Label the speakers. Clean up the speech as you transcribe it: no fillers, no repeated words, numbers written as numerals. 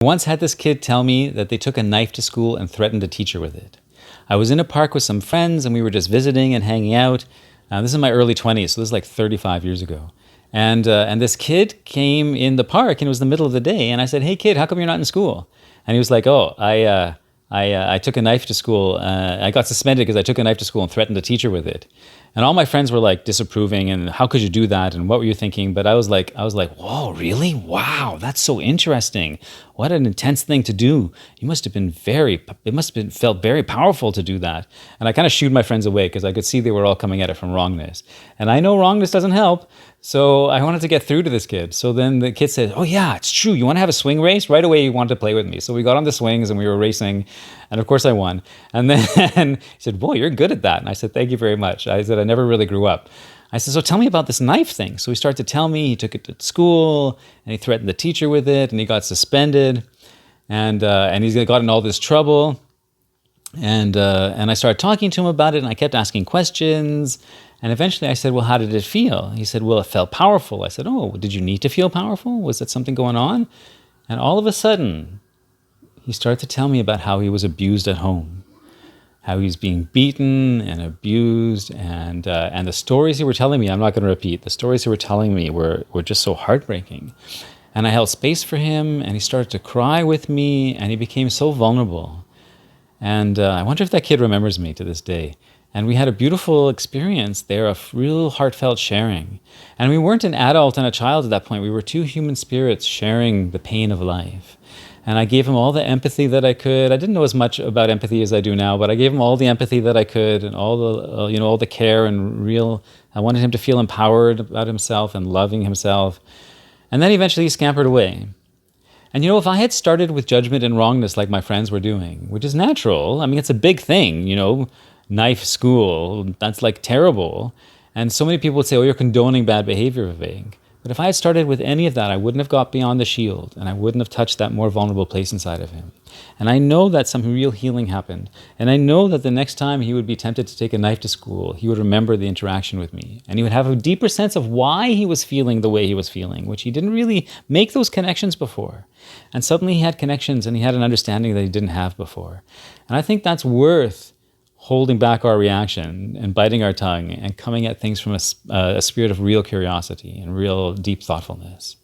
Speaker 1: I once had this kid tell me that they took a knife to school and threatened a teacher with it. I was in a park with some friends and we were just visiting and hanging out. This is in my early 20s, so this is like 35 years ago. And this kid came in the park and it was the middle of the day. And I said, "Hey kid, how come you're not in school?" And he was like, "Oh, I took a knife to school. I got suspended because I took a knife to school and threatened a teacher with it." And all my friends were like disapproving and how could you do that? And what were you thinking? But I was like, whoa, really? Wow, that's so interesting. What an intense thing to do. It must have felt very powerful to do that. And I kind of shooed my friends away because I could see they were all coming at it from wrongness. And I know wrongness doesn't help. So I wanted to get through to this kid. So then the kid said, "Oh yeah, it's true. You want to have a swing race?" Right away he wanted to play with me. So we got on the swings and we were racing. And of course I won. And then he said, "Boy, you're good at that." And I said, "Thank you very much." I said, "I never really grew up." I said, "So tell me about this knife thing." So he started to tell me he took it to school and he threatened the teacher with it and he got suspended and he's got in all this trouble. And I started talking to him about it and I kept asking questions. And eventually I said, "Well, how did it feel?" He said, "Well, it felt powerful." I said, "Oh, did you need to feel powerful? Was that something going on?" And all of a sudden, he started to tell me about how he was abused at home, how he was being beaten and abused. And the stories he were telling me, I'm not going to repeat, the stories he were telling me were just so heartbreaking. And I held space for him and he started to cry with me and he became so vulnerable. And I wonder if that kid remembers me to this day. And we had a beautiful experience there of real heartfelt sharing. And we weren't an adult and a child at that point. We were two human spirits sharing the pain of life. And I gave him all the empathy that I could. I didn't know as much about empathy as I do now, but I gave him all the empathy that I could and all the, all the care and real. I wanted him to feel empowered about himself and loving himself. And then eventually he scampered away. And if I had started with judgment and wrongness like my friends were doing, which is natural, I mean, it's a big thing, knife school, that's like terrible. And so many people would say, "Oh, you're condoning bad behavior, Vivek." But if I had started with any of that, I wouldn't have got beyond the shield and I wouldn't have touched that more vulnerable place inside of him. And I know that some real healing happened. And I know that the next time he would be tempted to take a knife to school, he would remember the interaction with me. And he would have a deeper sense of why he was feeling the way he was feeling, which he didn't really make those connections before. And suddenly he had connections and he had an understanding that he didn't have before. And I think that's worth holding back our reaction and biting our tongue and coming at things from a spirit of real curiosity and real deep thoughtfulness.